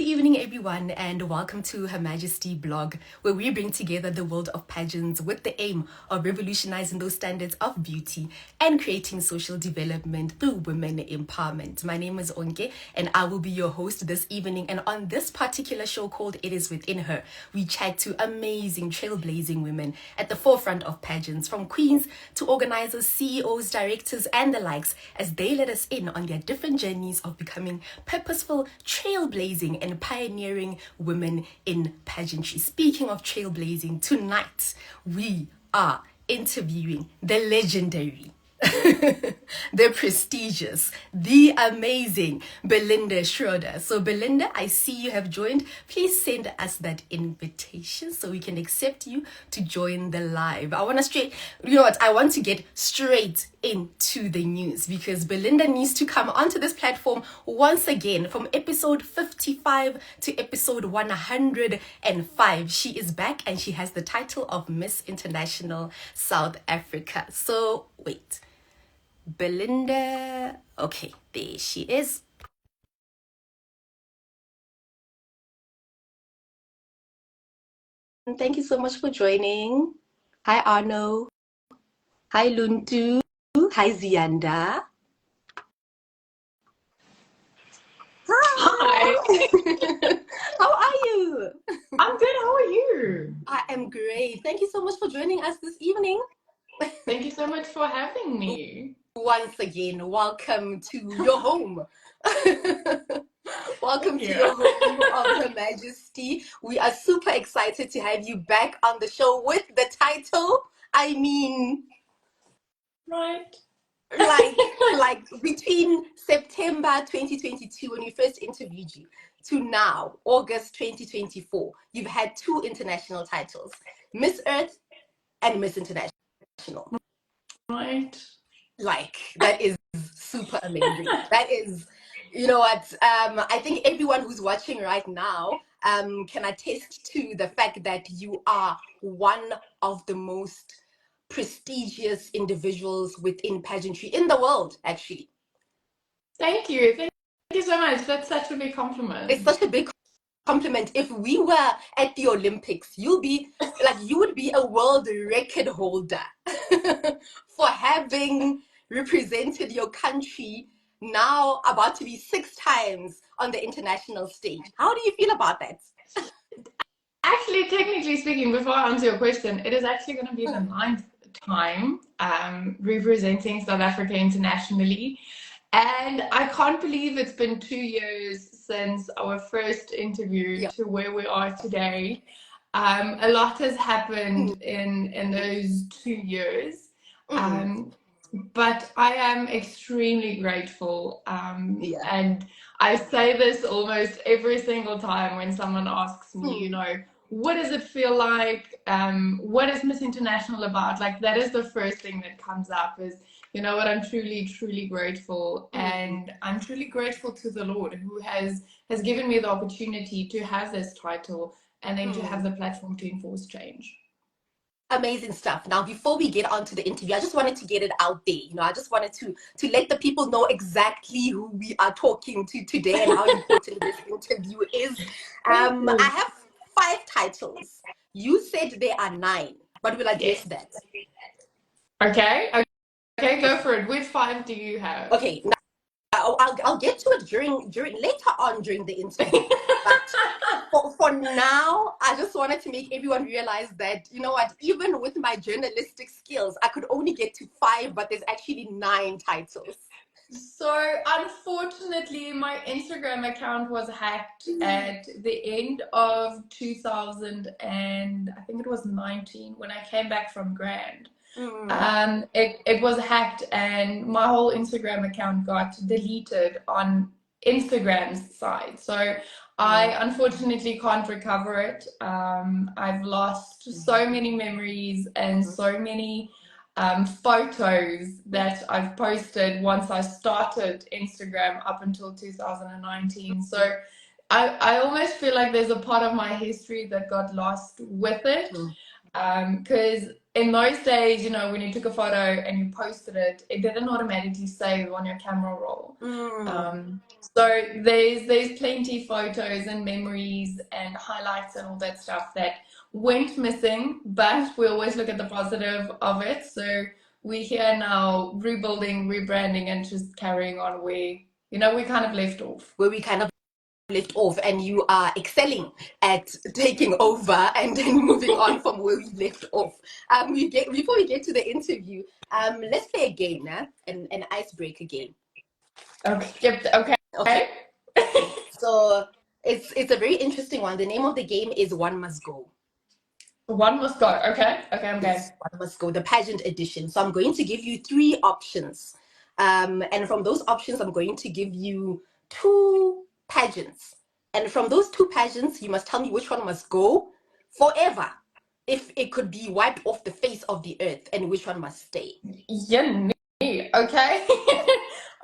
Good evening, everyone, and welcome to Her Majesty blog, where we bring together the world of pageants with the aim of revolutionizing those standards of beauty and creating social development through women empowerment. My name is Onke, and I will be your host this evening. And on this particular show called It Is Within Her, we chat to amazing, trailblazing women at the forefront of pageants, from queens to organizers, CEOs, directors, and the likes, as they let us in on their different journeys of becoming purposeful, trailblazing, and pioneering women in pageantry. Speaking of trailblazing, tonight we are interviewing the legendary, the prestigious, the amazing Belinda Schroeder. So Belinda, I see you have joined. Please send us that invitation so we can accept you to join the live. I want to get straight into the news, because Belinda needs to come onto this platform once again. From episode 55 to episode 105, she is back and she has the title of Miss International South Africa. So wait, Belinda, okay, there she is. Thank you so much for joining. Hi Arno. Hi Luntu. Hi Zianda. Hi. How are you? I'm good. How are you? I am great. Thank you so much for joining us this evening. Thank you so much for having me. Once again, welcome to your home. Welcome to Yeah. your home of Her Majesty. We are super excited to have you back on the show with the title. I mean, Right. like between September 2022, when we first interviewed you, to now, August 2024, you've had two international titles, Miss Earth and Miss International. Right. Like, that is super amazing. That is, you know what, I think everyone who's watching right now can attest to the fact that you are one of the most prestigious individuals within pageantry in the world, actually. Thank you. Thank you so much. That's such a big compliment. It's such a big compliment. If we were at the Olympics, you would be a world record holder for having represented your country, now about to be 6 times on the international stage. How do you feel about that? Actually, technically speaking, before I answer your question, it is actually going to be the 9th time representing South Africa internationally. And I can't believe it's been 2 years since our first interview to where we are today. A lot has happened in those 2 years. But I am extremely grateful. And I say this almost every single time when someone asks me, what does it feel like? What is Miss International about? Like, that is the first thing that comes up is, what, I'm truly, truly grateful. And I'm truly grateful to the Lord, who has given me the opportunity to have this title and then to have the platform to enforce change. Amazing stuff. Now, before we get on to the interview, I just wanted to get it out there. I just wanted to let the people know exactly who we are talking to today and how important this interview is. I have 5 titles. You said there are 9, but we'll address that. Okay, go for it. Which 5 do you have? Okay, now I'll get to it during later on during the interview. But for now, I just wanted to make everyone realize that, even with my journalistic skills, I could only get to 5, but there's actually 9 titles. So unfortunately, my Instagram account was hacked at the end of 2000 and I think it was 19 when I came back from Grand. It was hacked and my whole Instagram account got deleted on Instagram's side. So I unfortunately can't recover it. I've lost so many memories and so many photos that I've posted once I started Instagram up until 2019. So I almost feel like there's a part of my history that got lost with it, because in those days, you know, when you took a photo and you posted it, it didn't automatically save on your camera roll. Mm. So there's plenty photos and memories and highlights and all that stuff that went missing, but we always look at the positive of it. So we're here now, rebuilding, rebranding, and just carrying on where, you know, we kind of left off. Where we kind of left off, and you are excelling at taking over and then moving on from where we left off. Before we get to the interview, let's play a game, an icebreaker game. Okay. Yep. Okay. Okay. So it's a very interesting one. The name of the game is One Must Go. One must go. Okay. Okay. I'm Yes, good. One Must Go, the pageant edition. So I'm going to give you three options. And from those options, I'm going to give you two pageants. And from those two pageants, you must tell me which one must go forever, if it could be wiped off the face of the earth, and which one must stay. Yeah. Okay.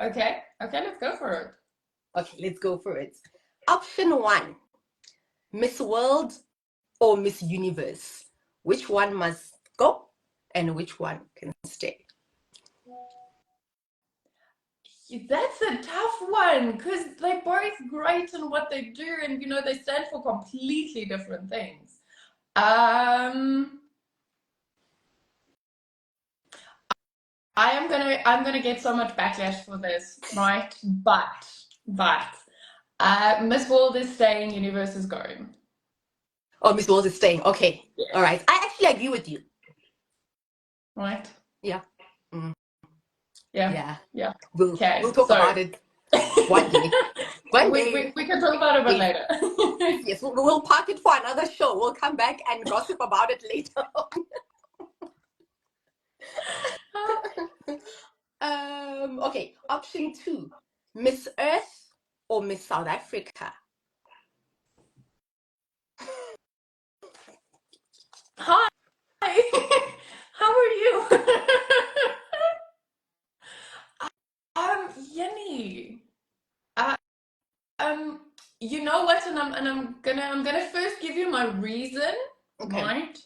Okay. Okay. Let's go for it. Okay, let's go for it. Option one, Miss World or Miss Universe. Which one must go and which one can stay? That's a tough one because they're both great in what they do, and you know they stand for completely different things. I'm gonna get so much backlash for this, right? But Miss World is staying, Universe is going. Oh, Miss World is staying. Okay. Yeah. All right. I actually agree with you. Right? Yeah. Mm. Yeah. Yeah. Yeah. We'll Okay. talk So about it one day. One day. we can talk about it a bit later. Yes, we'll park it for another show. We'll come back and gossip about it later. Okay. Option two, Miss Earth or Miss South Africa. Hi. How are you? Yenny. Um, you know what? And I'm gonna first give you my reason, Okay. right?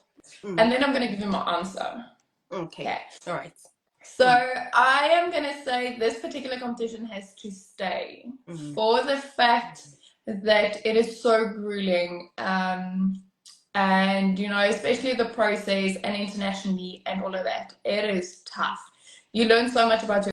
Mm. And then I'm gonna give you my answer. Okay. All right. So I am gonna say this particular competition has to stay for the fact that it is so grueling. And you know, especially the process and internationally and all of that, it is tough. You learn so much about your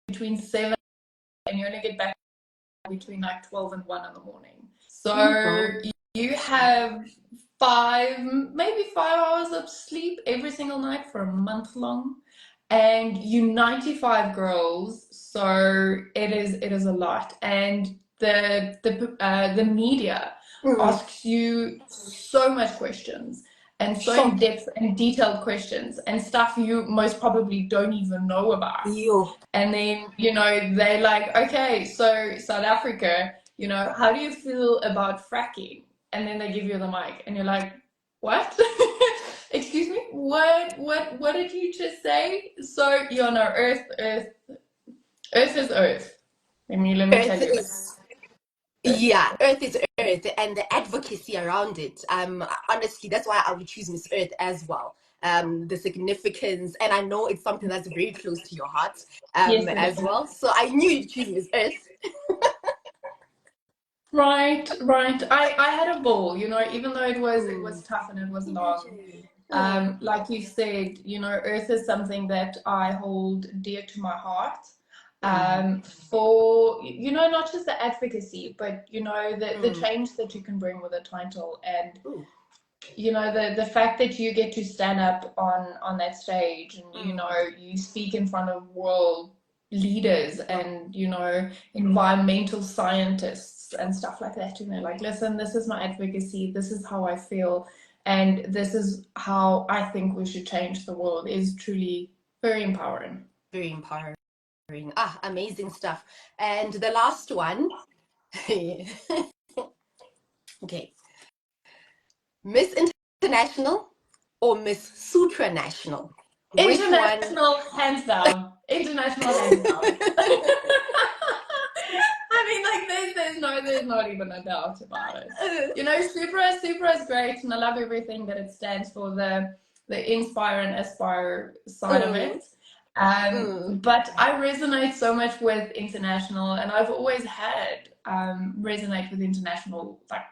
between 7 and you only get back between like 12 and 1 in the morning. So you have maybe 5 hours of sleep every single night for a month long. And you 95 girls, so it is a lot. And the media asks you so much questions and so in depth and detailed questions and stuff you most probably don't even know about. And then, you know, they like, okay, so South Africa, you know, how do you feel about fracking? And then they give you the mic and you're like, what? Excuse me? What did you just say? So, you know, Earth is Earth. Let me tell you this. Yeah, Earth is Earth, and the advocacy around it. Honestly, that's why I would choose Miss Earth as well. The significance, and I know it's something that's very close to your heart, Yes, as well. So I knew you'd choose Miss Earth. Right. I had a ball, you know, even though it was tough and it was long. Like you said, you know, Earth is something that I hold dear to my heart. For you know, not just the advocacy, but you know, the change that you can bring with a title. And the fact that you get to stand up on that stage, and you speak in front of world leaders and environmental scientists and stuff like that, like, listen, this is my advocacy, this is how I feel, and this is how I think we should change the world, is truly very empowering. Very empowering. Amazing stuff. And the last one. Okay. Miss International or Miss Supranational? International, hands down. International, hands down. I mean, like, there's not even a doubt about it. Super is great, and I love everything that it stands for, the inspire and aspire side of it. But I resonate so much with international, and I've always had resonate with international, like,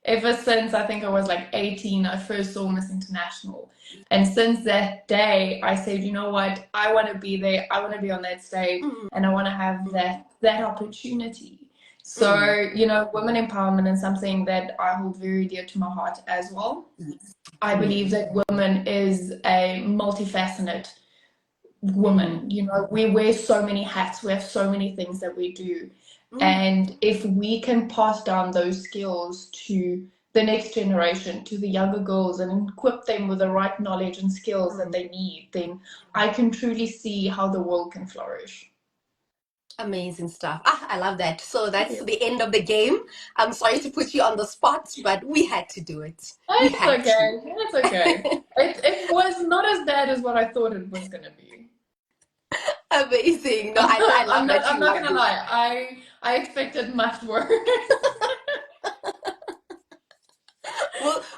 ever since I think I was like 18, I first saw Miss International. And since that day, I said, you know what, I want to be there, I want to be on that stage, and I want to have that opportunity. So, women empowerment is something that I hold very dear to my heart as well. I believe that women is a multifaceted woman. We wear so many hats, we have so many things that we do. And if we can pass down those skills to the next generation, to the younger girls, and equip them with the right knowledge and skills that they need, then I can truly see how the world can flourish. Amazing stuff. I love that. So that's the end of the game. I'm sorry to put you on the spot, but we had to do it. It's okay. It's okay. It was not as bad as what I thought it was going to be. Amazing. No, I love that. I'm not gonna lie. I expected much worse.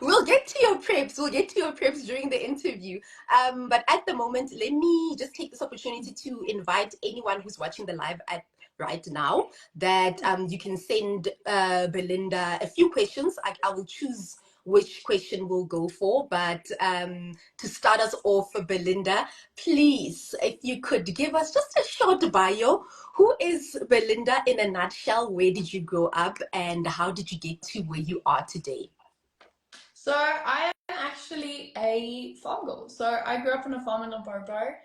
We'll get to your preps. We'll get to your preps during the interview. But at the moment, let me just take this opportunity to invite anyone who's watching the live right now that you can send Belinda a few questions. I will choose which question we'll go for, but to start us off, Belinda, please, if you could give us just a short bio. Who is Belinda in a nutshell? Where did you grow up, and how did you get to where you are today? So I am actually a farm girl. So I grew up on a farm in Limpopo.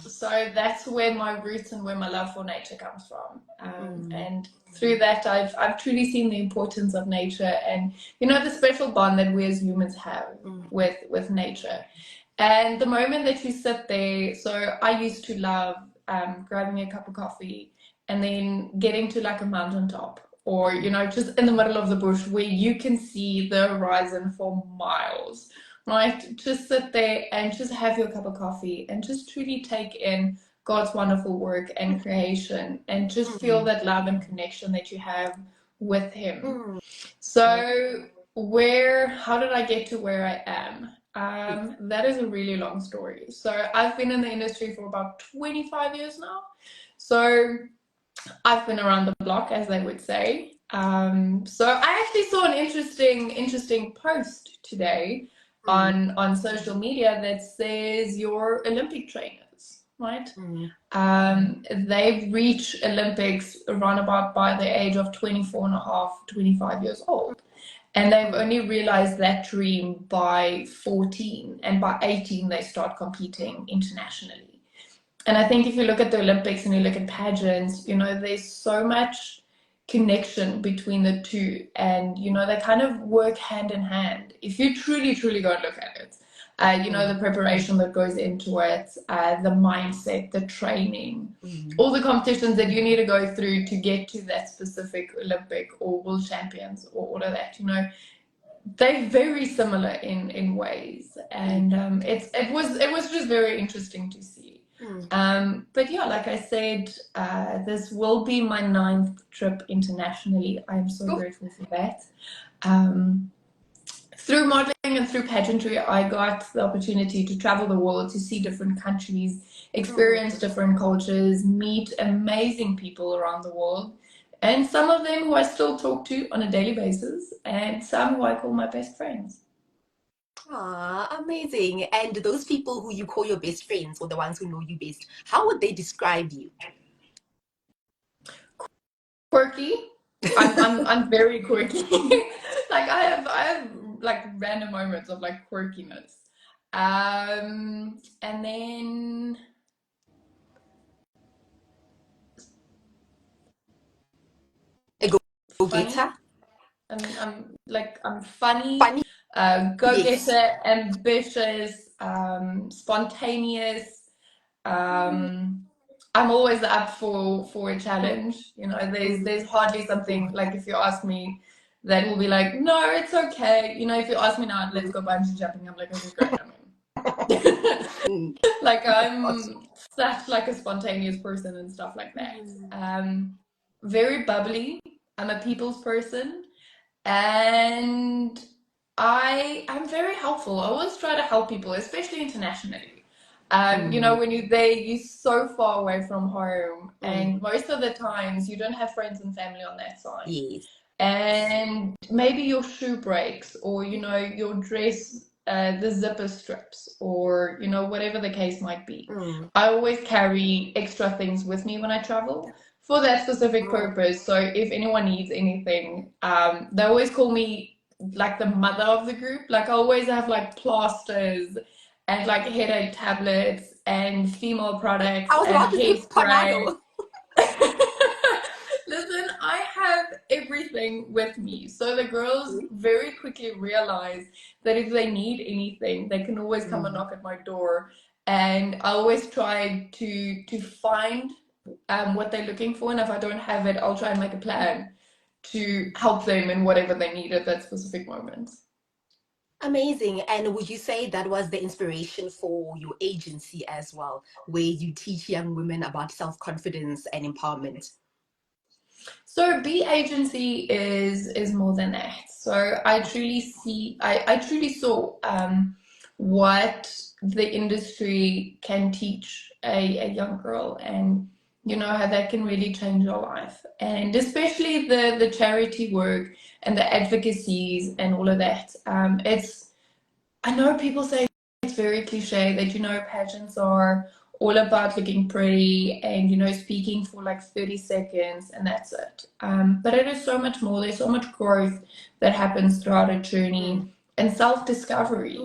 So that's where my roots and where my love for nature comes from. And through that, I've truly seen the importance of nature, and the special bond that we as humans have with nature. And the moment that you sit there, so I used to love grabbing a cup of coffee and then getting to like a mountaintop, or just in the middle of the bush where you can see the horizon for miles, right? Just sit there and just have your cup of coffee and just truly take in God's wonderful work and creation, and just feel that love and connection that you have with Him. So how did I get to where I am? That is a really long story. So I've been in the industry for about 25 years now. So I've been around the block, as they would say. So I actually saw an interesting post today on social media that says your Olympic trainers, right? They've reached Olympics around about by the age of 24 and a half, 25 years old. And they've only realized that dream by 14, and by 18 they start competing internationally. And I think if you look at the Olympics and you look at pageants, there's so much connection between the two, and they kind of work hand in hand if you truly go and look at it. The preparation that goes into it, the mindset, the training, all the competitions that you need to go through to get to that specific Olympic or world champions or all of that, they're very similar in ways. And it was just very interesting to see. But yeah, like I said, this will be my 9th trip internationally. I'm so grateful for that. Through modeling and through pageantry, I got the opportunity to travel the world, to see different countries, experience different cultures, meet amazing people around the world, and some of them who I still talk to on a daily basis, and some who I call my best friends. Amazing. And those people who you call your best friends, or the ones who know you best, how would they describe you? Quirky. I'm very quirky. Like I have like random moments of like quirkiness. And then A funny. go-getter? I'm funny, Funny? Yes. go-getter, ambitious, spontaneous. Um, I'm always up for a challenge. You know, there's hardly something like if you ask me that will be like, no, it's okay. You know, if you ask me now, let's go bungee jumping, I'm like, okay, great. Like I'm such like a spontaneous person and stuff like that. Very bubbly. I'm a people's person. And I'm very helpful. I always try to help people, especially internationally. You know, when you're so far away from home, and most of the times you don't have friends and family on that side. Yes. And maybe your shoe breaks, or you know, your dress, the zipper strips, or you know, whatever the case might be. I always carry extra things with me when I travel for that specific purpose. So if anyone needs anything, they always call me like the mother of the group. Like I always have like plasters and like headache tablets and female products I was and about to say hairspray. Panado. Listen, I have everything with me. So the girls very quickly realize that if they need anything, they can always come and knock at my door. And I always try to find what they're looking for. And if I don't have it, I'll try and make a plan to help them in whatever they need at that specific moment. Amazing. And would you say that was the inspiration for your agency as well, where you teach young women about self-confidence and empowerment? So B agency is more than that. So I truly saw what the industry can teach a young girl, and you know how that can really change your life. And especially the charity work and the advocacies and all of that. I know people say it's very cliche that, you know, pageants are all about looking pretty and, you know, speaking for like 30 seconds and that's it. But it is so much more. There's so much growth that happens throughout a journey and self-discovery.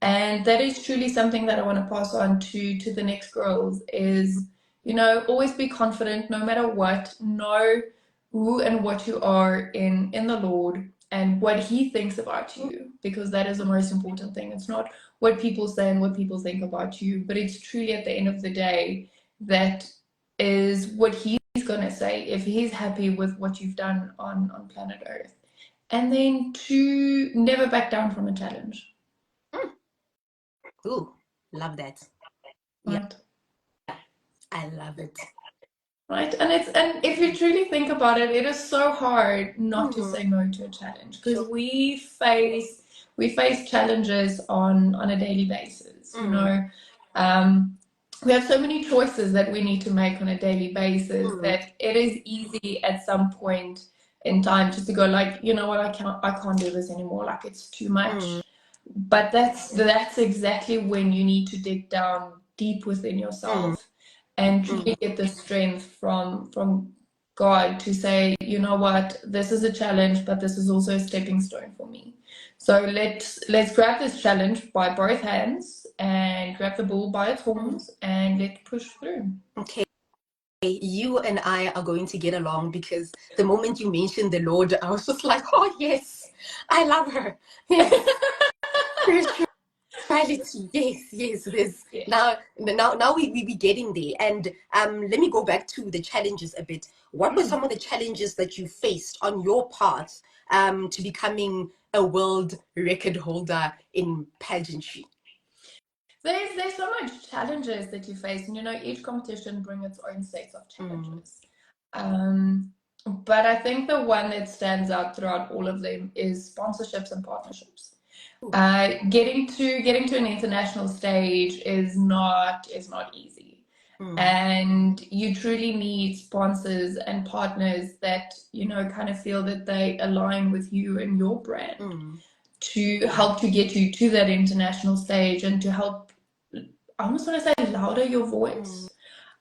And that is truly something that I want to pass on to the next girls is, you know, always be confident no matter what. Know who and what you are in the Lord and what He thinks about you, because that is the most important thing. It's not what people say and what people think about you, but it's truly at the end of the day that is what He's going to say if He's happy with what you've done on planet Earth. And then to never back down from a challenge. Ooh, love that. Right. Yeah, I love it. Right. And if you truly think about it, it is so hard not to say no to a challenge because we face challenges on a daily basis. You know, we have so many choices that we need to make on a daily basis that it is easy at some point in time just to go like, you know what, I can't do this anymore. Like it's too much. But that's exactly when you need to dig down deep within yourself and truly get the strength from God to say, you know what, this is a challenge, but this is also a stepping stone for me. So let's grab this challenge by both hands and grab the bull by its horns and let's push through. Okay. You and I are going to get along because the moment you mentioned the Lord, I was just like, oh yes, I love her. Yes. Spirituality. Yes. Yeah. Now we be getting there. And let me go back to the challenges a bit. What were some of the challenges that you faced on your path to becoming a world record holder in pageantry? There's so much challenges that you face, and you know each competition brings its own sets of challenges. But I think the one that stands out throughout all of them is sponsorships and partnerships. Getting to an international stage is not easy, and you truly need sponsors and partners that you know kind of feel that they align with you and your brand to help to get you to that international stage and to help. I almost want to say louder your voice.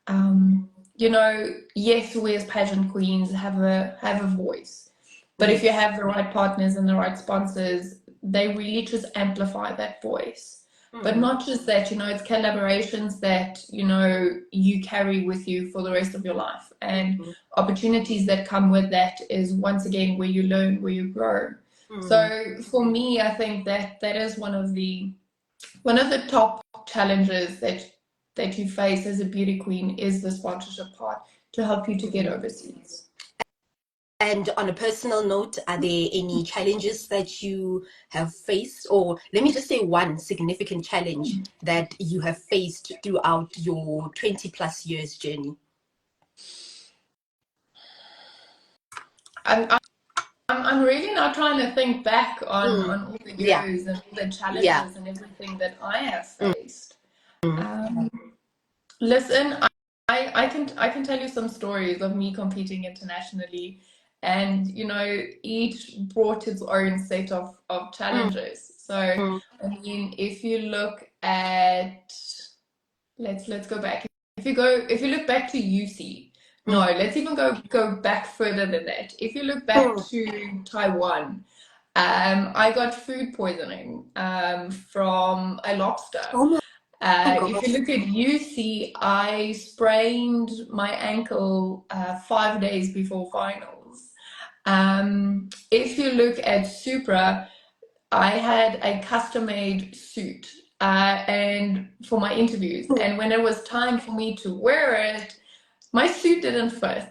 You know, yes, we as pageant queens have a voice, but if you have the right partners and the right sponsors, they really just amplify that voice. But Mm. not just that, it's collaborations that, you carry with you for the rest of your life. And Mm. opportunities that come with that is once again where you learn, where you grow. Mm. So for me, I think that is one of the top challenges that you face as a beauty queen is the sponsorship part to help you to get Mm. overseas. And on a personal note, are there any challenges that you have faced, or let me just say one significant challenge that you have faced throughout your 20 plus years journey? I'm I'm really not trying to think back on Mm. all the Yeah, years and all the yeah. challenges and everything that I have Mm. faced. Um, Listen, I can tell you some stories of me competing internationally, and each brought its own set of Mm. challenges. So Mm. I mean, if you look at let's go back. If you look back to UC, no, Mm. let's even go back further than that. If you look back Mm. to Taiwan, I got food poisoning from a lobster. Oh my If you gosh. look at UC, I sprained my ankle 5 days before finals. If you look at Supra, I had a custom-made suit and for my interviews, and when it was time for me to wear it, my suit didn't fit.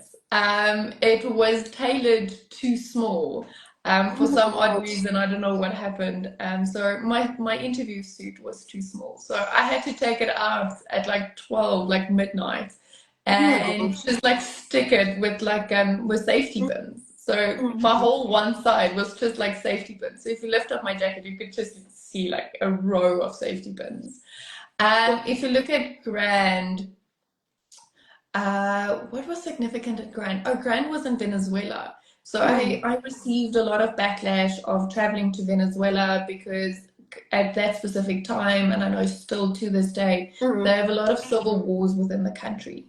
It was tailored too small Oh for my some odd gosh. reason. I don't know what happened. So my interview suit was too small. So I had to take it out at like 12, like midnight, Oh my and gosh. just like stick it with safety pins. So my Mm. whole one side was just like safety pins. So if you lift up my jacket, you could just see like a row of safety pins. If you look at Grand, what was significant at Grand? Oh, Grand was in Venezuela. So Mm. I received a lot of backlash of traveling to Venezuela because at that specific time, and I know still to this day, they Mm. have a lot of civil wars within the country.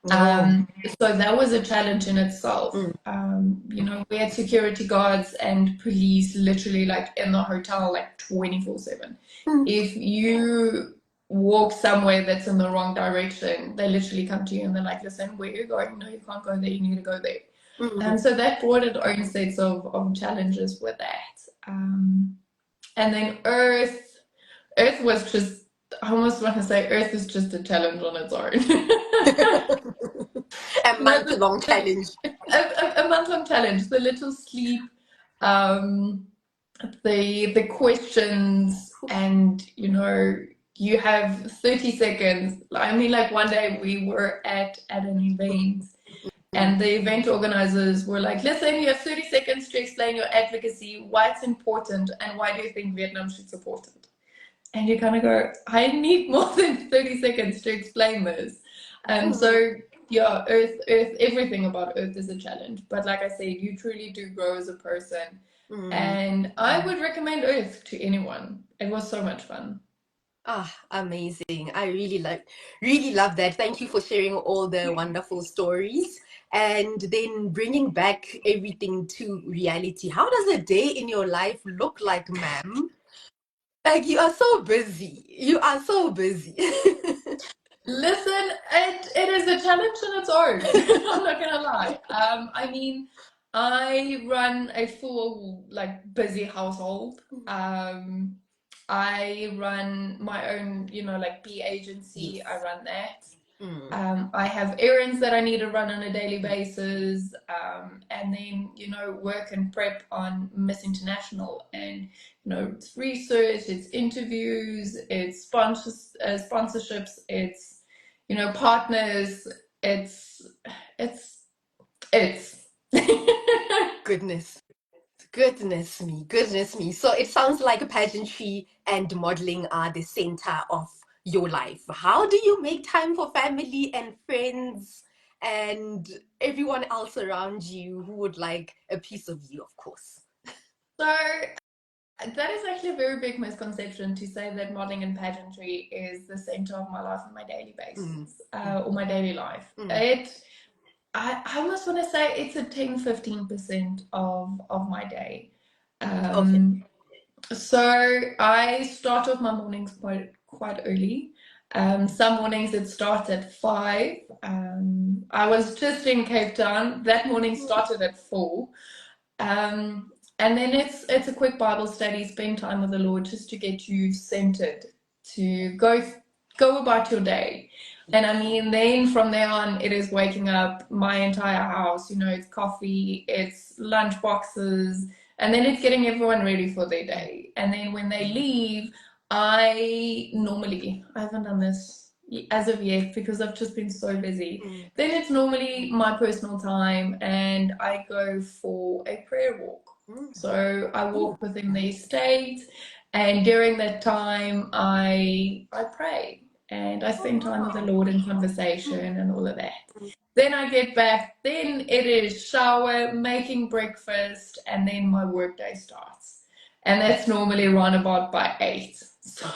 Oh. So that was a challenge in itself. Mm. We had security guards and police literally like in the hotel like 24/7. Mm. If you walk somewhere that's in the wrong direction, they literally come to you and they're like, listen, where are you going? No, you can't go there, you need to go there. Mm. So that brought its own sets of challenges with that. And then Earth was just, I almost want to say Earth is just a challenge on its own. A No, month-long challenge. a month-long challenge. The little sleep, um, the questions, and you have 30 seconds. I mean, like one day we were at an event, Mm. and the event organizers were like, "Listen, you have 30 seconds to explain your advocacy, why it's important, and why do you think Vietnam should support it?" And you kind of go, I need more than 30 seconds to explain this. Mm. So yeah, Earth, everything about Earth is a challenge. But like I said, you truly do grow as a person. Mm. And I would recommend Earth to anyone. It was so much fun. Ah, amazing. I really love that. Thank you for sharing all the wonderful stories and then bringing back everything to reality. How does a day in your life look like, ma'am? Like, you are so busy. You are so busy. Listen, it is a challenge in its own. I'm not gonna lie. I mean, I run a full like busy household. I run my own, like bee agency. I Yes. run that. Mm. I have errands that I need to run on a daily basis, and then work and prep on Miss International, and it's research, it's interviews, it's sponsorships, it's partners, it's it's. Goodness. Goodness me. So it sounds like pageantry and modeling are the center of your life. How do you make time for family and friends and everyone else around you who would like a piece of you, of course? So that is actually a very big misconception to say that modeling and pageantry is the center of my life on my daily Mm. basis, or my daily life. Mm. I almost want to say it's a 10-15% of my day. Okay. Um, So I start off my mornings quite early. Some mornings it starts at 5. I was just in Cape Town. That morning started at 4. And then it's a quick Bible study, spend time with the Lord just to get you centered, to go about your day. And I mean, then from there on, it is waking up my entire house. It's coffee, it's lunch boxes, and then it's getting everyone ready for their day. And then when they leave, I haven't done this as of yet because I've just been so busy. Then it's normally my personal time, and I go for a prayer walk. So I walk within the estate, and during that time, I pray and I spend time with the Lord in conversation and all of that. Then I get back, then it is shower, making breakfast, and then my workday starts. And that's normally around about by 8. So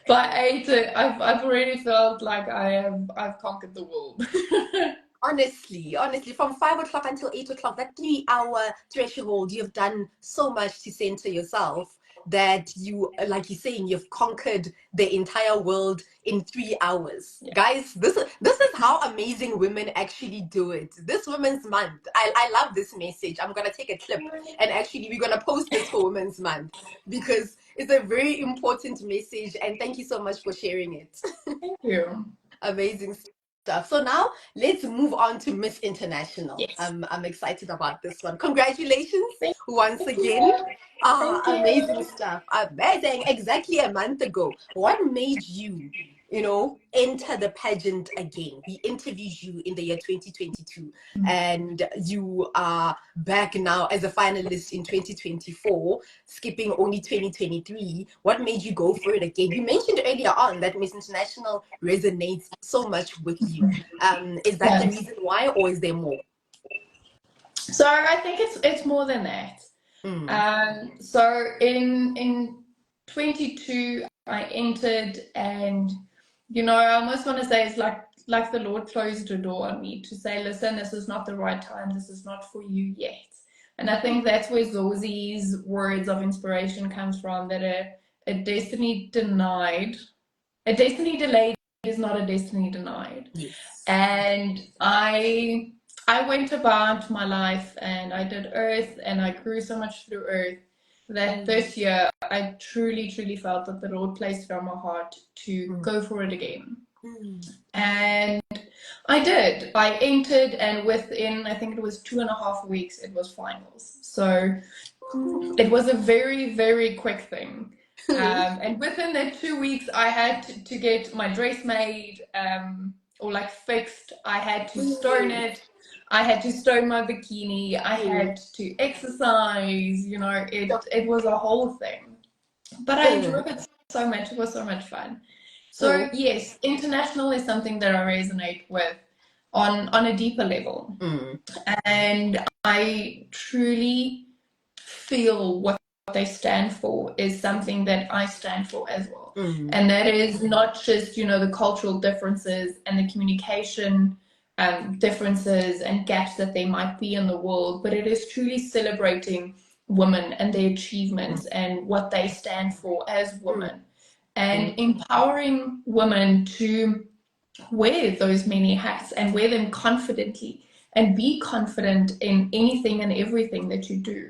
by 8, I've already felt like I've conquered the world. Honestly, from 5 o'clock until 8 o'clock, that 3 hour threshold, you've done so much to center yourself that you, like you're saying, you've conquered the entire world in 3 hours. Yeah. Guys, this is how amazing women actually do it. This Women's Month, I love this message. I'm gonna take a clip and actually we're gonna post this for Women's Month because it's a very important message, and thank you so much for sharing it. Thank you. Amazing stuff. So now let's move on to Miss International. Yes. I'm excited about this one. Congratulations Thank once you. again. Thank you. Amazing stuff. Amazing. Exactly a month ago. What made you, enter the pageant again? We interviewed you in the year 2022, and you are back now as a finalist in 2024, skipping only 2023. What made you go for it again? You mentioned earlier on that Miss International resonates so much with you. Is that the Yes. reason why, or is there more? So I think it's more than that. So in 22 I entered, and I almost want to say it's like the Lord closed a door on me to say, listen, this is not the right time, this is not for you yet. And I think that's where Zosi's words of inspiration comes from, that a destiny delayed is not a destiny denied. Yes. And I went about my life and I did Earth, and I grew so much through Earth that this year I truly, truly felt that the Lord placed it on my heart to go for it again. And I did. I entered, and within, I think it was 2.5 weeks, it was finals. So it was a very, very quick thing. And within that 2 weeks, I had to get my dress made, or like fixed. I had to stone it. I had to stone my bikini. I had to exercise. It was a whole thing. But I enjoyed it so much. It was so much fun. So yes, international is something that I resonate with on a deeper level. And I truly feel what they stand for is something that I stand for as well. And that is not just, the cultural differences and the communication differences and gaps that there might be in the world, but it is truly celebrating women and their achievements and what they stand for as women, and empowering women to wear those many hats and wear them confidently and be confident in anything and everything that you do.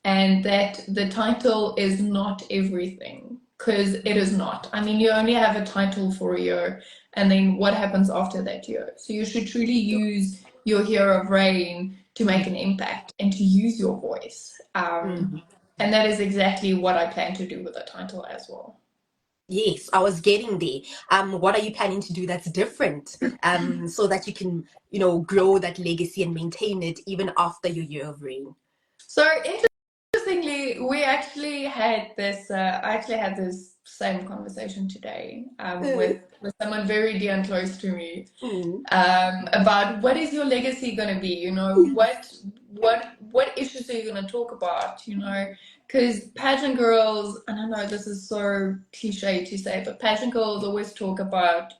And that the title is not everything, because it is not. I mean, you only have a title for a year, and then what happens after that year? So you should truly use your year of reign to make an impact and to use your voice. And that is exactly what I plan to do with the title as well. Yes, I was getting there. What are you planning to do that's different, so that you can, grow that legacy and maintain it even after your year of reign? So interestingly, we actually had this. I actually had this same conversation today with someone very dear and close to me, about what is your legacy going to be. What issues are you going to talk about? Because pageant girls, and I know this is so cliche to say, but pageant girls always talk about,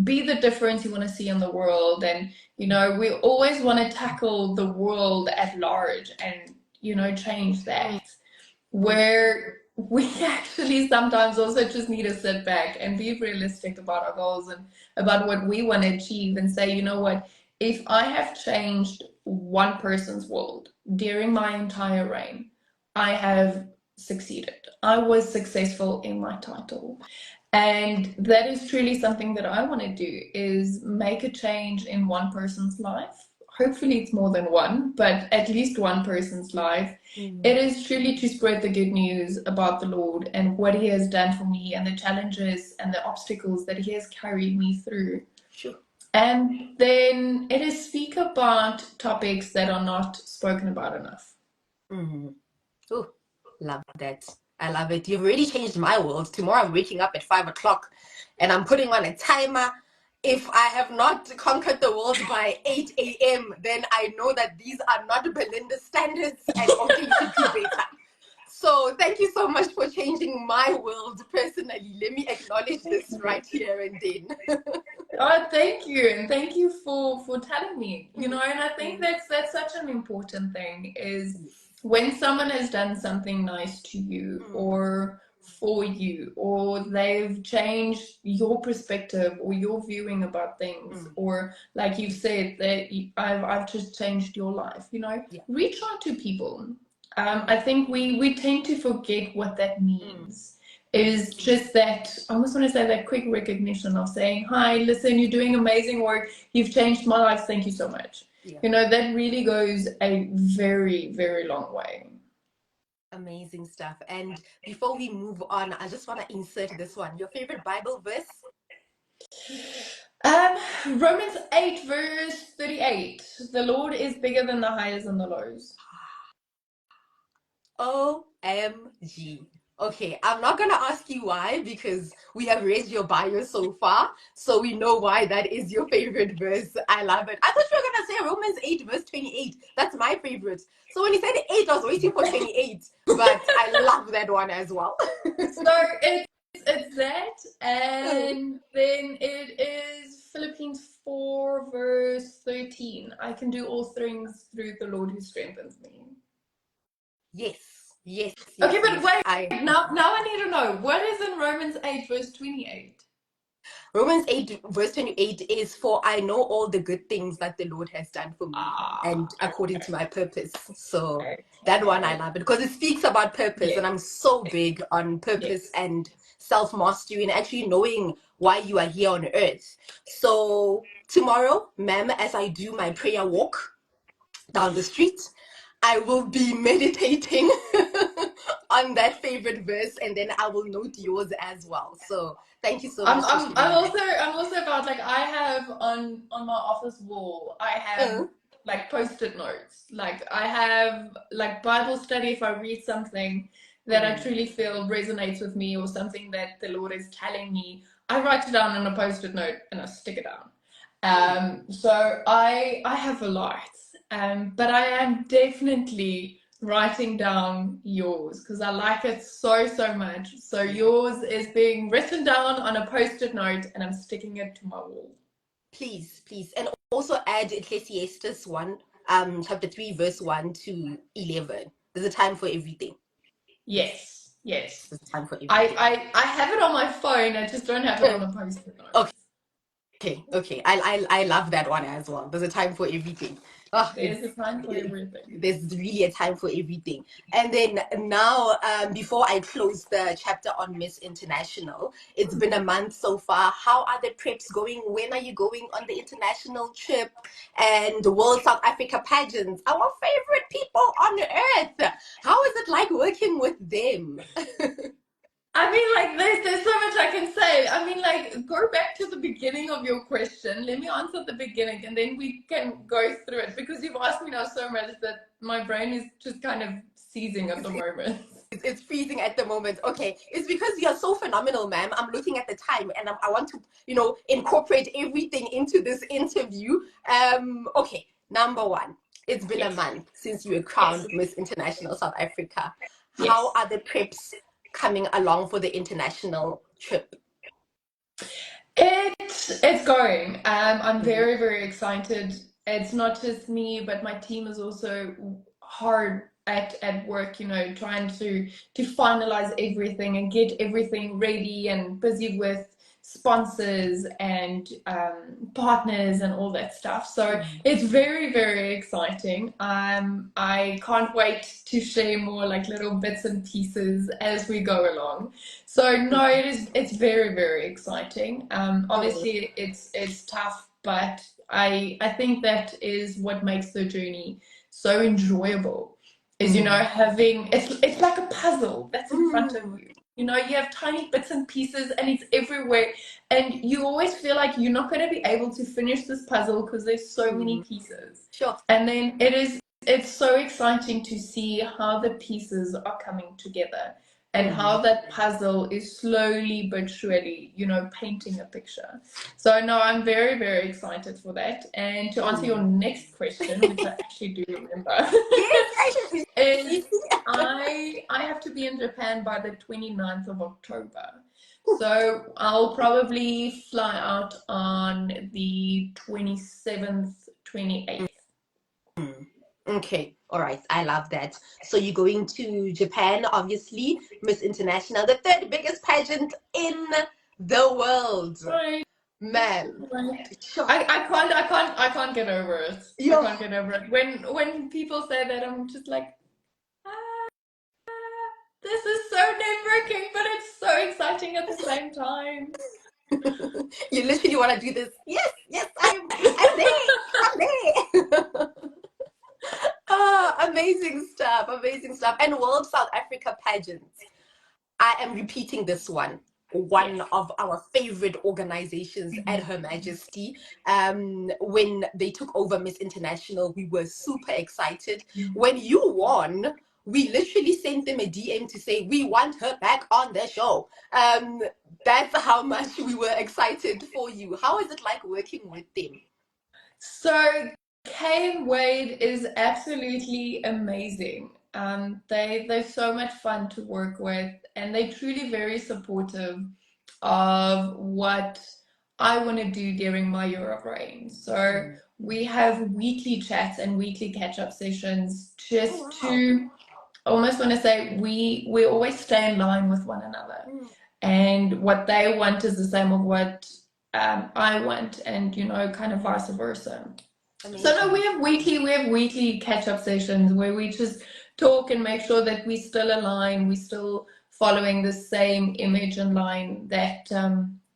be the difference you want to see in the world, and we always want to tackle the world at large and change that. where we actually sometimes also just need to sit back and be realistic about our goals and about what we want to achieve and say, you know what, if I have changed one person's world during my entire reign, I have succeeded. I was successful in my title. And that is truly something that I want to do is make a change in one person's life. Hopefully it's more than one, but at least one person's life. It is truly to spread the good news about the Lord and what He has done for me and the challenges and the obstacles that He has carried me through. Sure. And then it is speak about topics that are not spoken about enough. Oh, love that. I love it. You've really changed my world. Tomorrow I'm waking up at 5 o'clock and I'm putting on a timer. If I have not conquered the world by 8 a.m., then I know that these are not Belinda standards and okay, you should do better. So thank you so much for changing my world personally. Let me acknowledge this right here and then. Oh, thank you, and thank you for telling me. And I think that's such an important thing is when someone has done something nice to you or for you, or they've changed your perspective or your viewing about things, or like you've said that I've just changed your life. Reach out to people. I think we tend to forget what that means. Is just that I almost want to say that quick recognition of saying, hi, listen, you're doing amazing work. You've changed my life. Thank you so much. That really goes a very, very long way. Amazing stuff. And before we move on, I just want to insert this one. Your favorite Bible verse? Romans 8, verse 38. The Lord is bigger than the highs and the lows. OMG. Okay, I'm not gonna ask you why because we have read your bio so far, so we know why that is your favorite verse. I love it. I thought you were gonna say Romans 8, verse 28. That's my favorite. So when you said 8, I was waiting for 28, but I love that one as well. So it's that, and then it is Philippians 4, verse 13. I can do all things through the Lord who strengthens me. Yes. Okay, but yes. wait, now I need to know, what is in Romans 8, verse 28? Romans 8, verse 28 is for I know all the good things that the Lord has done for me and according to my purpose. So that one I love it because it speaks about purpose, and I'm so big on purpose and self-mastery and actually knowing why you are here on earth. So tomorrow, ma'am, as I do my prayer walk down the street, I will be meditating on that favorite verse, and then I will note yours as well. So thank you so much for sharing that. I'm also about, like, I have on my office wall, I have like post-it notes. Like I have like Bible study if I read something that I truly feel resonates with me or something that the Lord is telling me. I write it down on a post-it note and I stick it down. So I have a lot. But I am definitely writing down yours because I like it so, so much. So yours is being written down on a post-it note and I'm sticking it to my wall. Please. And also add Ecclesiastes 1, chapter 3, verse 1 to 11. There's a time for everything. Yes. There's a time for everything. I have it on my phone, I just don't have it on a post-it note. Okay. I love that one as well. There's a time for everything. There's a time for everything. There's really a time for everything. And then now, before I close the chapter on Miss International, it's been a month so far. How are the preps going? When are you going on the international trip and the World South Africa pageants? Our favorite people on earth. How is it like working with them? I mean, like, there's so much I can say. I mean, like, go back to the beginning of your question. Let me answer the beginning, and then we can go through it because you've asked me now so much that my brain is just kind of seizing at the moment. It's freezing at the moment. Okay, it's because you're so phenomenal, ma'am. I'm looking at the time, and I want to, incorporate everything into this interview. Okay, number one, it's been a month since you were crowned Miss International South Africa. How are the preps coming along for the international trip? It's going. I'm very, very excited. It's not just me, but my team is also hard at work, you know, trying to finalize everything and get everything ready and busy with sponsors and partners and all that stuff. So it's very, very exciting. I can't wait to share more like little bits and pieces as we go along. So no, it's very, very exciting. Obviously it's tough, but I think that is what makes the journey so enjoyable. Is, you know, having it's like a puzzle that's in front of you. You know, you have tiny bits and pieces and it's everywhere. And you always feel like you're not going to be able to finish this puzzle because there's so many pieces. Sure. And then it's so exciting to see how the pieces are coming together and how that puzzle is slowly but surely, you know, painting a picture. So no, I'm very, very excited for that. And to answer your next question, which I actually do remember, Yes, is I have to be in Japan by the 29th of October. So I'll probably fly out on the 27th, 28th. Okay, all right. I love that. So you're going to Japan, obviously, Miss International, the third biggest pageant in the world. Right. Man. Right. Sure. I can't get over it. Yeah. I can't get over it. When people say that, I'm just like, this is so nerve-wracking, but it's so exciting at the same time. You literally want to do this. Yes, I'm there. Amazing stuff, amazing stuff. And World South Africa pageants. I am repeating this one. One of our favorite organizations at Her Majesty. When they took over Miss International, we were super excited. When you won, we literally sent them a DM to say, we want her back on the show. That's how much we were excited for you. How is it like working with them? So Kay and Wade is absolutely amazing. They're so much fun to work with, and they're truly very supportive of what I want to do during my year of reign. So we have weekly chats and weekly catch-up sessions just to almost want to say we always stay in line with one another. And what they want is the same of what I want, and you know, kind of vice versa. Amazing. So no, we have weekly catch-up sessions where we just talk and make sure that we still align, we still following the same image and line that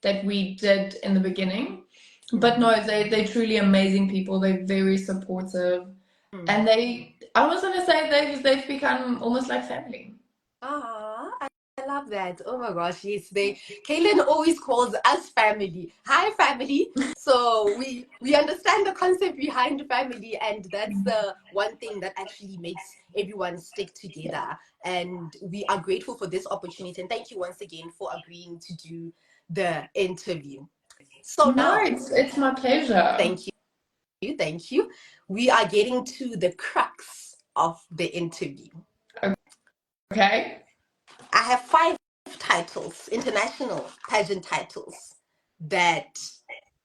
that we did in the beginning. But no, they're truly amazing people. They're very supportive, and I was gonna say they've become almost like family. I love that. Oh my gosh, yes, Kaylin always calls us family. Hi, family. So we understand the concept behind family, and that's the one thing that actually makes everyone stick together. And we are grateful for this opportunity. And thank you once again for agreeing to do the interview. So now, it's my pleasure. Thank you. We are getting to the crux of the interview. Okay. I have 5 titles, international pageant titles, that,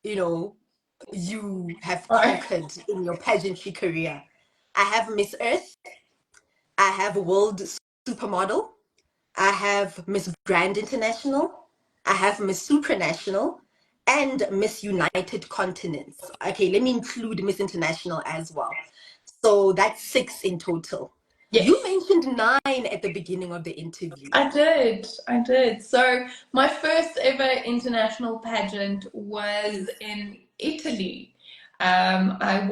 you know, you have conquered in your pageantry career. I have Miss Earth, I have World Supermodel, I have Miss Grand International, I have Miss Supranational, and Miss United Continents. Okay, let me include Miss International as well. So that's 6 in total. Yes. You mentioned 9 at the beginning of the interview. I did. So my first ever international pageant was in Italy. I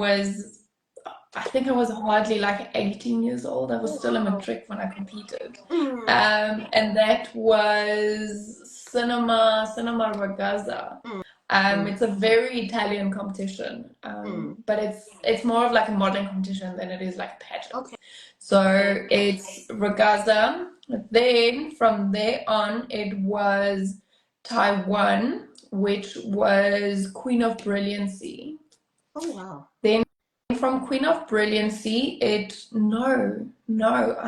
think I was hardly like 18 years old. I was still a matric when I competed. And that was Cinema Ragazza. It's a very Italian competition, but it's more of like a modeling competition than it is like a pageant. Okay. So it's Ragazza. Then from there on, it was Taiwan, which was Queen of Brilliancy. Oh wow. Then from Queen of Brilliancy, I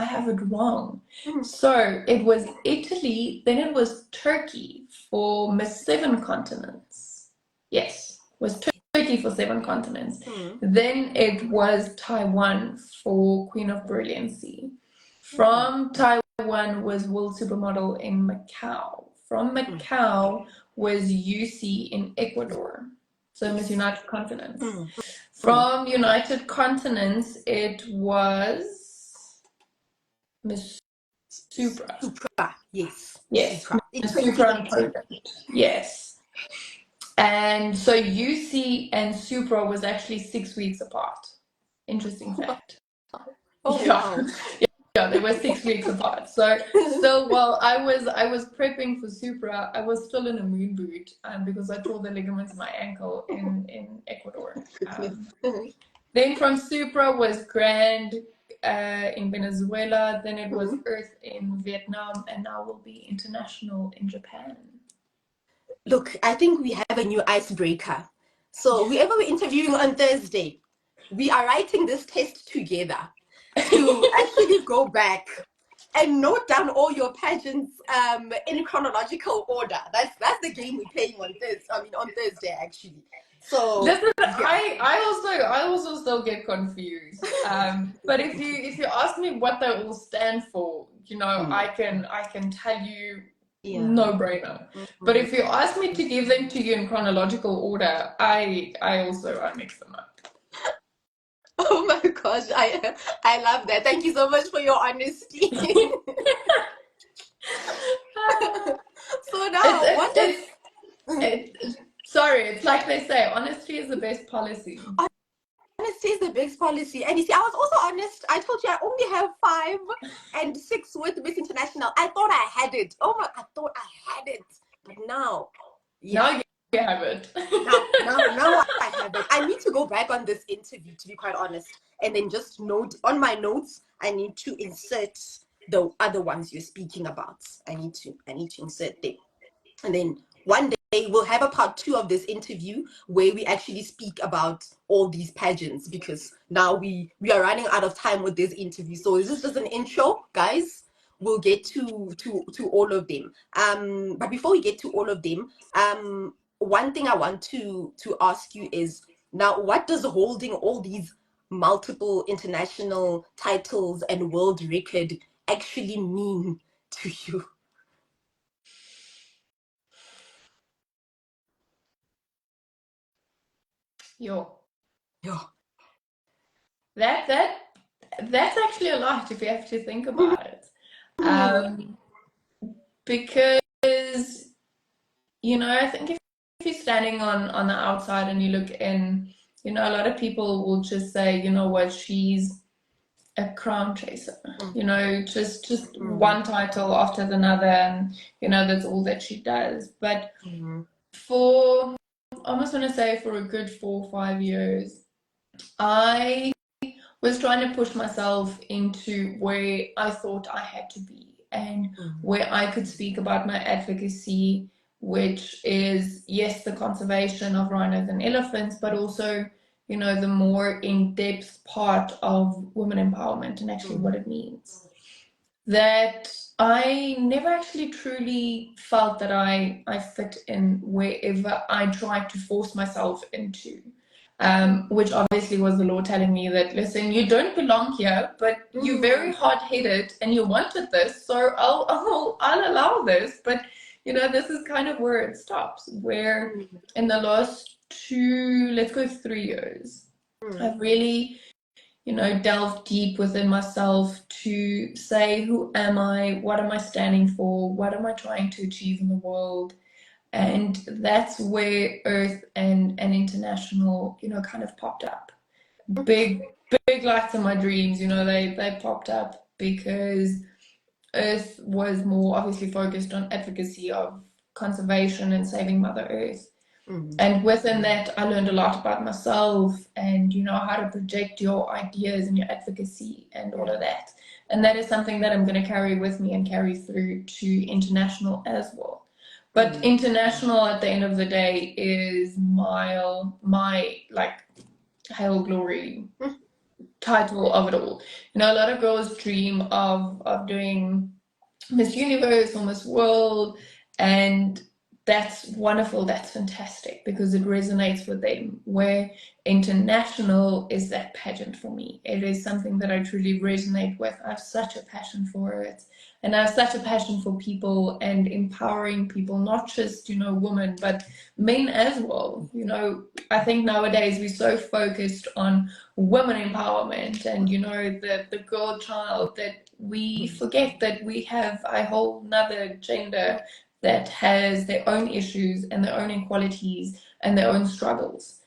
have it wrong. So it was Italy, then it was Turkey for Miss 7 Continents. Yes, it was Turkey for 7 continents. Mm. Then it was Taiwan for Queen of Brilliancy. From Taiwan was World Supermodel in Macau. From Macau was UC in Ecuador. So Miss United Continents. From United Continents, it was Miss Supra. Yes. Yes, Supra. In Miss Supra in 2018. Poland. Yes. And so UC and Supra was actually 6 weeks apart. Interesting fact. Oh, Yeah. wow. Yeah, they were 6 weeks apart. So while I was prepping for Supra, I was still in a moon boot because I tore the ligaments in my ankle in Ecuador. Then from Supra was Grand in Venezuela. Then it was Earth in Vietnam, and now will be International in Japan. Look, I think we have a new icebreaker. So whoever we're interviewing on Thursday, we are writing this test together to actually go back and note down all your pageants in chronological order. That's the game we're playing on Thursday actually. So listen, yeah. I also still get confused. But if you ask me what they all stand for, I can tell you no brainer. But if you ask me to give them to you in chronological order, I mix them up. Oh my gosh, I love that. Thank you so much for your honesty. So now, sorry, it's like they say, honesty is the best policy. Honesty is the best policy. And you see, I was also honest. I told you I only have 5 and 6 with Miss International. I thought I had it. I thought I had it. But now, now you have it. now I have it. I need to go back on this interview, to be quite honest, and then just note on my notes. I need to insert the other ones you're speaking about. I need to insert them, and then one day we'll have a part 2 of this interview where we actually speak about all these pageants, because now we are running out of time with this interview. So this is just an intro, guys. We'll get to all of them. But before we get to all of them, one thing I want to ask you is, now, what does holding all these multiple international titles and world record actually mean to you? Yo. That's actually a lot if you have to think about it. Because I think if you're standing on the outside and you look in, a lot of people will just say, you know what, she's a crown chaser. Just one title after another, and that's all that she does. But for, I almost want to say, for a good 4 or 5 years, I was trying to push myself into where I thought I had to be, and where I could speak about my advocacy, which is, yes, the conservation of rhinos and elephants, but also, the more in-depth part of women empowerment and actually what it means. That I never actually truly felt that I fit in wherever I tried to force myself into. Which obviously was the Lord telling me that, listen, you don't belong here, but you're very hard-headed and you wanted this, so I'll allow this. But this is kind of where it stops. Where in the last 3 years, I've really, delved deep within myself to say, who am I? What am I standing for? What am I trying to achieve in the world? And that's where Earth and International, kind of popped up. Big lights in my dreams, they popped up because Earth was more obviously focused on advocacy of conservation and saving Mother Earth. And within that, I learned a lot about myself and, how to project your ideas and your advocacy and all of that. And that is something that I'm going to carry with me and carry through to International as well. But International, at the end of the day, is my like hail glory title of it all. A lot of girls dream of doing Miss Universe or Miss World, and that's wonderful, that's fantastic, because it resonates with them. Where international is that pageant for me. It is something that I truly resonate with. I have such a passion for it. And I have such a passion for people and empowering people, not just, women, but men as well. I think nowadays we're so focused on women empowerment and, the girl child, that we forget that we have a whole nother gender that has their own issues and their own inequalities and their own struggles.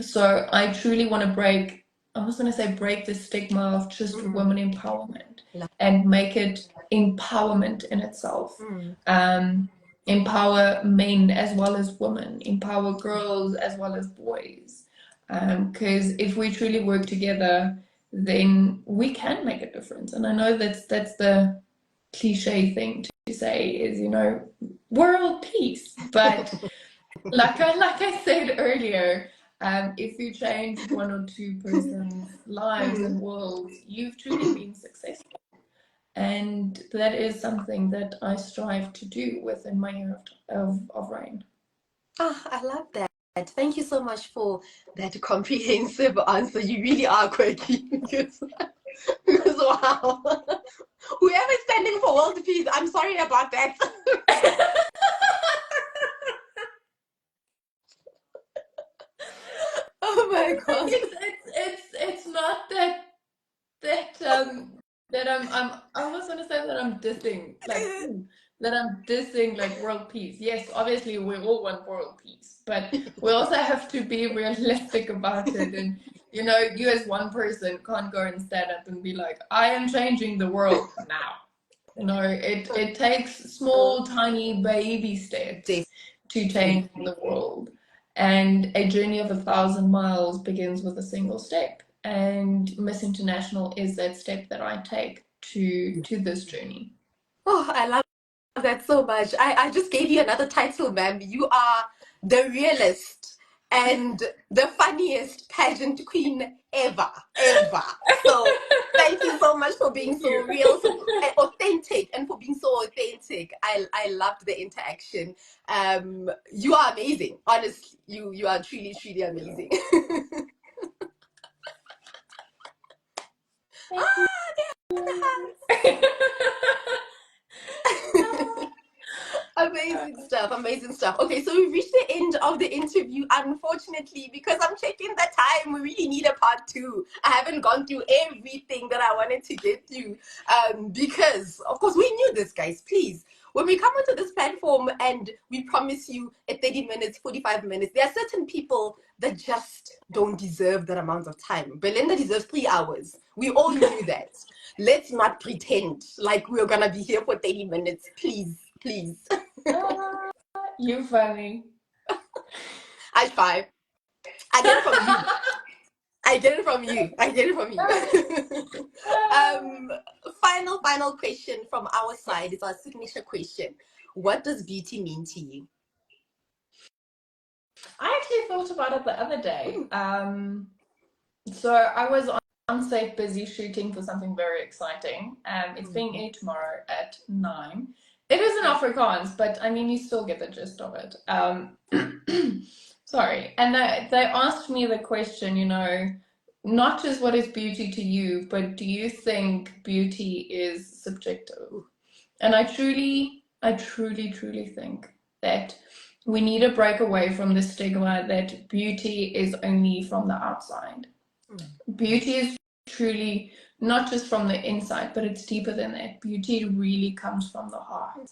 So I truly want to break the stigma of just women empowerment and make it empowerment in itself. Empower men as well as women, empower girls as well as boys. Because if we truly work together, then we can make a difference. And I know that's the cliche thing to say is, world peace. But like I said earlier, if you change one or two persons' lives and worlds, you've truly been successful. And that is something that I strive to do within my year of reign. Oh, I love that. Thank you so much for that comprehensive answer. You really are quirky. because wow. Whoever is standing for world peace, I'm sorry about that. Oh my god. It's not that I was gonna say that I'm dissing like world peace. Yes, obviously we all want world peace, but we also have to be realistic about it. And you as one person can't go and stand up and be like, I am changing the world now. It takes small, tiny baby steps to change the world. And a journey of 1,000 miles begins with a single step. And Miss International is that step that I take to this journey. Oh, I love that so much. I just gave you another title, ma'am. You are the realist and the funniest pageant queen ever, ever. So thank you so much for being so real, so authentic, and for being so authentic. I loved the interaction. You are amazing. Honestly, you are truly, truly amazing. Amazing stuff, amazing stuff. Okay, so we've reached the end of the interview, unfortunately, because I'm checking the time. We really need a part two. I haven't gone through everything that I wanted to get through, because, of course, we knew this, guys. Please, when we come onto this platform and we promise you a 30 minutes, 45 minutes, there are certain people that just don't deserve that amount of time. Belinda deserves 3 hours. We all knew that. Let's not pretend like we're going to be here for 30 minutes. Please, please. You funny. I try. I get it from you. I get it from you. I get it from you. Final question from our side is our signature question. What does beauty mean to you? I actually thought about it the other day. So I was on set busy shooting for something very exciting. It's being aired tomorrow at 9. It is in Afrikaans, but I mean, you still get the gist of it. Sorry. And they asked me the question, not just what is beauty to you, but do you think beauty is subjective? And I truly, truly think that we need to break away from the stigma that beauty is only from the outside. Beauty is truly not just from the inside, but it's deeper than that. Beauty really comes from the heart.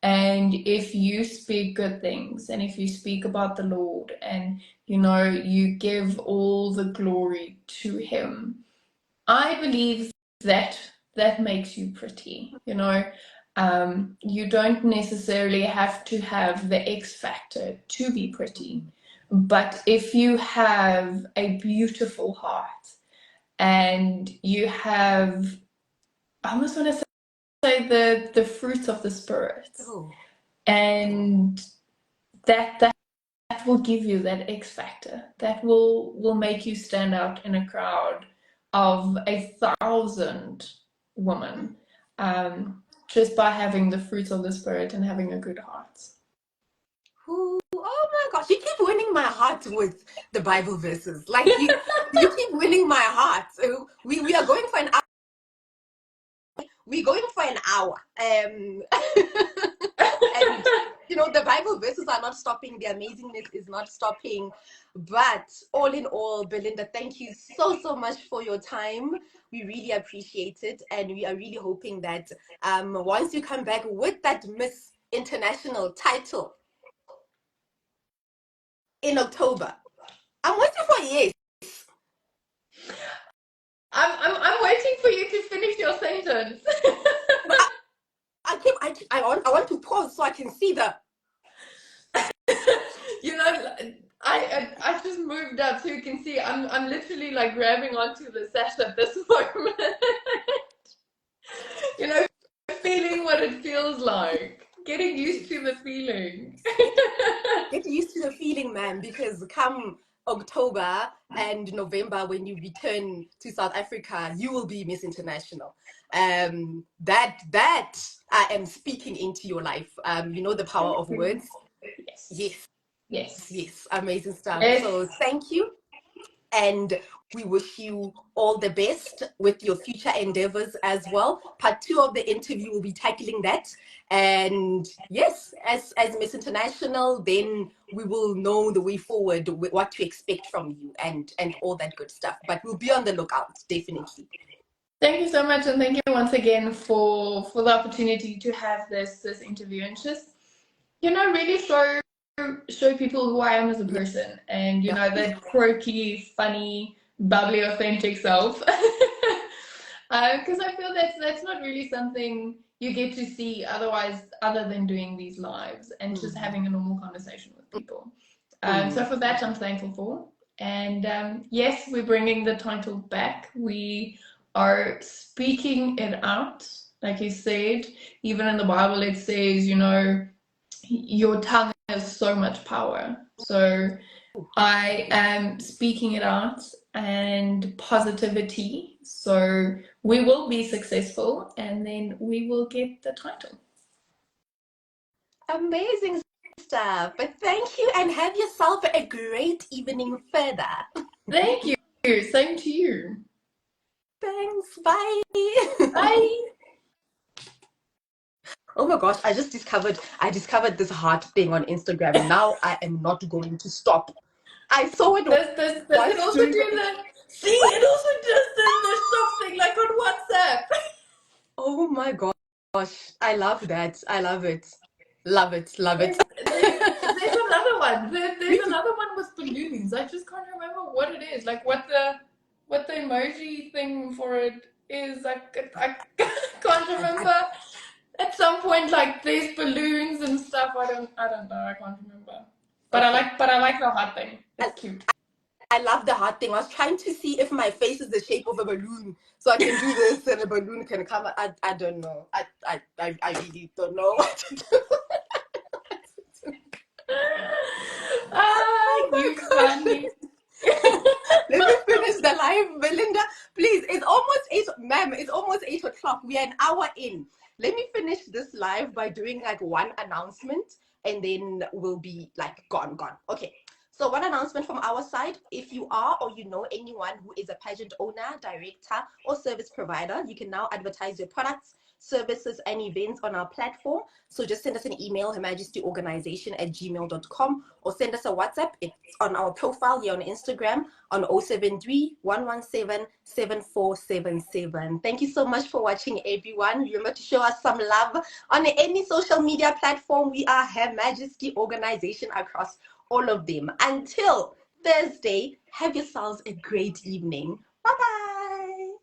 And if you speak good things, and if you speak about the Lord, and you give all the glory to Him, I believe that makes you pretty. You don't necessarily have to have the X factor to be pretty, but if you have a beautiful heart and you have, I almost want to say the fruits of the Spirit, and that will give you that X factor that will make you stand out in a crowd of 1,000 women, just by having the fruits of the Spirit and having a good heart. gosh, you keep winning my heart with the Bible verses. Like you keep winning my heart. So we are going for an hour. We're going for an hour. And the Bible verses are not stopping. The amazingness is not stopping. But all in all, Belinda, thank you so much for your time. We really appreciate it, and we are really hoping that once you come back with that Miss International title in October, I'm waiting for yes. I'm waiting for you to finish your sentence. I want to pause so I can see the. I just moved up so you can see I'm literally like grabbing onto the sash at this moment. Feeling what it feels like. Getting used to the feeling. Get used to the feeling, man, because come October and November, when you return to South Africa, you will be Miss International. That I am speaking into your life. The power of words. Yes, amazing stuff. Yes. So thank you, and we wish you all the best with your future endeavors as well. Part 2 of the interview will be tackling that. And yes, as Miss International, then we will know the way forward, what to expect from you, and all that good stuff. But we'll be on the lookout, definitely. Thank you so much, and thank you once again for the opportunity to have this interview, and just really show people who I am as a person, and that quirky, funny, bubbly, authentic self. Because I feel that's not really something you get to see other than doing these lives and just having a normal conversation with people. So for that, I'm thankful for. And yes, we're bringing the title back. We are speaking it out. Like you said, even in the Bible, it says, your tongue has so much power. So I am speaking it out and positivity. So we will be successful, and then we will get the title. Amazing stuff. But thank you, and have yourself a great evening further. Thank you. Same to you. Thanks. Bye. Bye. Oh my gosh, I discovered this heart thing on Instagram. Now I am not going to stop. I saw it. Does it also do that? See, it also does the shop thing like on WhatsApp. Oh my gosh, I love that. I love it. Love it. There's another one. There's another one with balloons. I just can't remember what it is. Like what the emoji thing for it is. I can't remember. At some point, like there's balloons and stuff. I don't know. I can't remember. But okay. I like the heart thing. It's cute. I love the heart thing. I was trying to see if my face is the shape of a balloon, so I can do this and a balloon can come. I don't know. I really don't know what to do. You funny. Let me finish the live, Belinda. Please, it's almost 8, ma'am. It's almost 8 o'clock. We are an hour in. Let me finish this live by doing like one announcement, and then we'll be like gone. Okay. So one announcement from our side: if you are or you know anyone who is a pageant owner, director, or service provider, you can now advertise your products, services, and events on our platform. So just send us an email, hermajestyorganization@gmail.com, or send us a WhatsApp. It's on our profile here on Instagram on 073 117 7477. Thank you so much for watching, everyone. Remember to show us some love on any social media platform. We are Her Majesty Organization across all of them. Until Thursday, have yourselves a great evening. Bye-bye.